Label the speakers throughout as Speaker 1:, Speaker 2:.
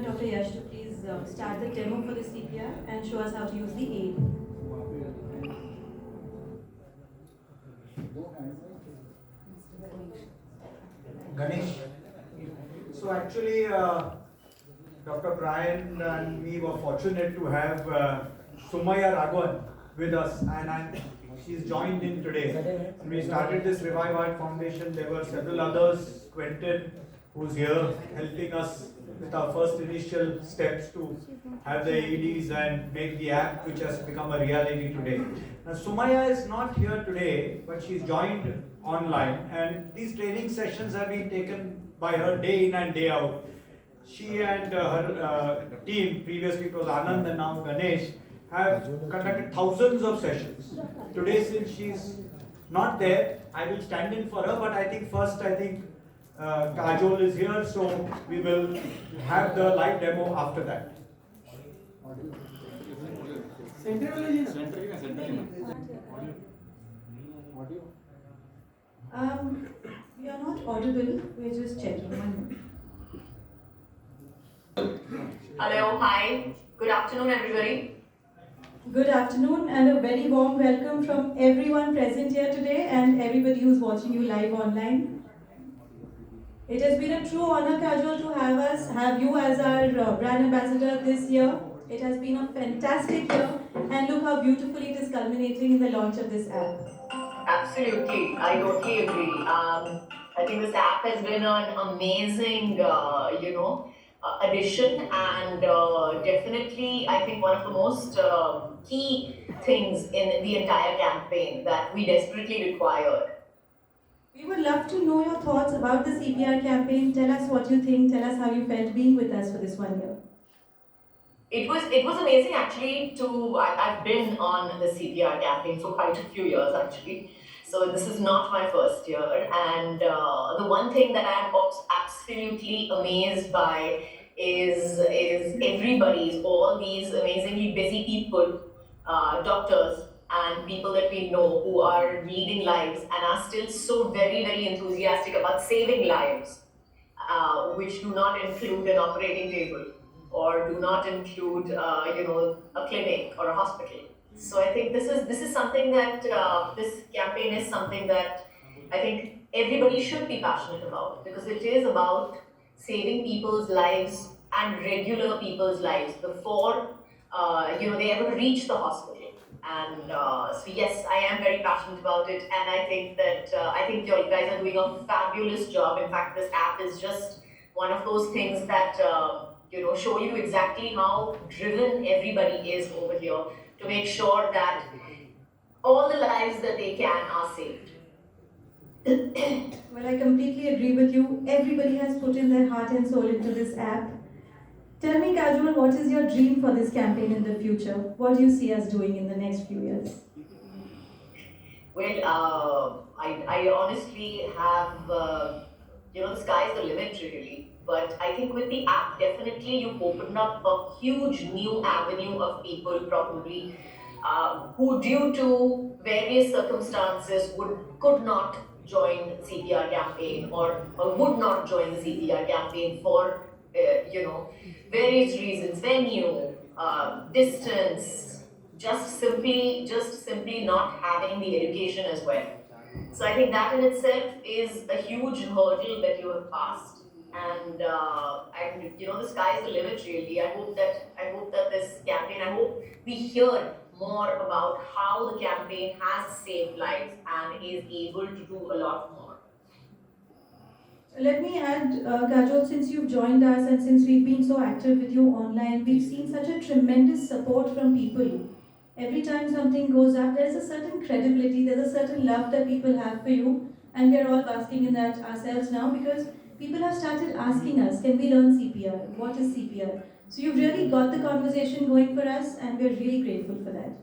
Speaker 1: Dr. Yash to please start the demo for the CPR and show us how to use the aid.
Speaker 2: Ganesh. So actually, Dr. Brian and me were fortunate to have Sumaya Raghavan with us, and she's joined in today. And we started this Revive Art Foundation. There were several others. Quentin, who's here, helping us with our first initial steps to have the AEDs and make the app, which has become a reality today. Now, Sumaya is not here today, but she's joined online, and these training sessions have been taken by her day in and day out. She and her team, previously it was Anand and now Ganesh, have conducted thousands of sessions. Today, since she's not there, I will stand in for her, but I think Kajol is here, so we will have the live demo after that.
Speaker 1: We are not audible, we're just checking. 1 minute.
Speaker 3: Hello, hi. Good afternoon, everybody.
Speaker 1: Good afternoon and a very warm welcome from everyone present here today and everybody who's watching you live online. It has been a true honor, Kajol, to have you as our brand ambassador this year. It has been a fantastic year, and look how beautifully it is culminating in the launch of this app.
Speaker 3: Absolutely, I totally agree. I think this app has been an amazing, addition, and definitely, I think one of the most key things in the entire campaign that we desperately required.
Speaker 1: We would love to know your thoughts about the CPR campaign. Tell us what you think. Tell us how you felt being with us for this 1 year.
Speaker 3: It was amazing actually I've been on the CPR campaign for quite a few years actually. So this is not my first year, and the one thing that I'm absolutely amazed by is everybody's all these amazingly busy people, doctors and people that we know who are leading lives and are still so very enthusiastic about saving lives, which do not include an operating table or do not include a clinic or a hospital. So I think this is something that this campaign is something that I think everybody should be passionate about, because it is about saving people's lives and regular people's lives before they ever reach the hospital. And so yes, I am very passionate about it, and I think that I think you guys are doing a fabulous job. In fact, this app is just one of those things that show you exactly how driven everybody is over here to make sure that all the lives that they can are saved.
Speaker 1: Well, I completely agree with you. Everybody has put in their heart and soul into this app. Tell me, Kajol, what is your dream for this campaign in the future? What do you see us doing in the next few years?
Speaker 3: Well, I honestly have, the sky's the limit really. But I think with the app, definitely you've opened up a huge new avenue of people probably who, due to various circumstances, could not join CPR campaign, or would not join the CPR campaign for various reasons, venue, distance, just simply not having the education as well. So I think that in itself is a huge hurdle that you have passed, and the sky is the limit really. I hope that this campaign, I hope we hear more about how the campaign has saved lives and is able to do a lot more.
Speaker 1: Let me add, Kajol, since you've joined us and since we've been so active with you online, we've seen such a tremendous support from people. Every time something goes up, there's a certain credibility, there's a certain love that people have for you, and we're all basking in that ourselves now because people have started asking us, can we learn CPR? What is CPR? So you've really got the conversation going for us, and we're really grateful for that.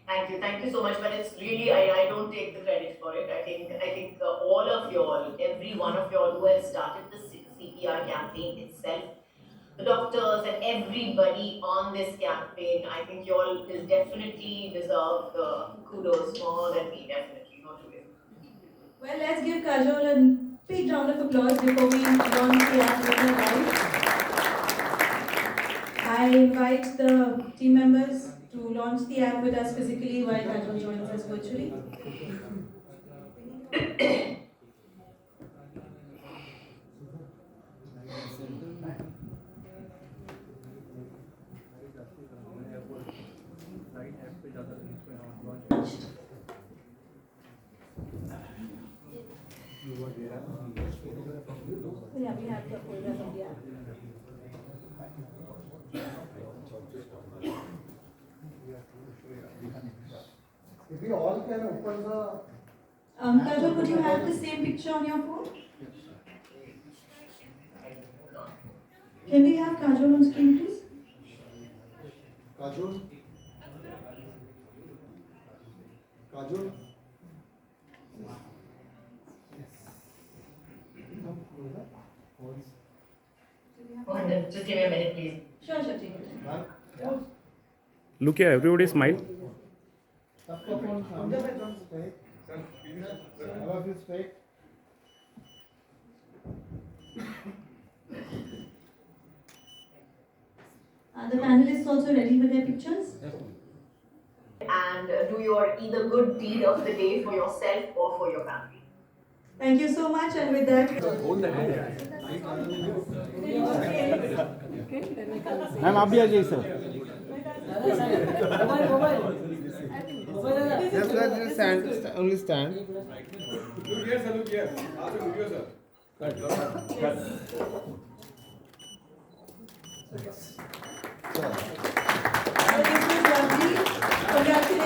Speaker 3: Thank you so much. But it's really, I don't take the credit for it. I think all of y'all, every one of y'all who has started the CPR campaign itself, the doctors and everybody on this campaign, I think y'all will definitely deserve the kudos more than me, definitely, not to it.
Speaker 1: Well, let's give Kajol a big round of applause before we launch the app with her live. invite the team members to launch the app with us physically while Kajol joins us virtually. Yeah, we have the folders of the app.
Speaker 4: If we all can open the
Speaker 1: Kajol, would you have the same picture on your phone? Can we have Kajol on screen, please?
Speaker 4: Kajol. Kajol.
Speaker 3: Mohan, just give me a minute, please.
Speaker 1: Sure, take your time.
Speaker 5: Look here, everybody smile.
Speaker 4: सबका phone सामने straight. All of you straight.
Speaker 1: Are the panelists also ready with their pictures?
Speaker 3: And do your either good deed of the day for yourself or for your family.
Speaker 1: Thank you so much, and with that,
Speaker 5: ma'am आप भी आ जाइए sir.
Speaker 4: Just stand, only stand.
Speaker 6: Look here, sir. Look here. Ask a video, sir.
Speaker 1: this was lovely. Congratulations.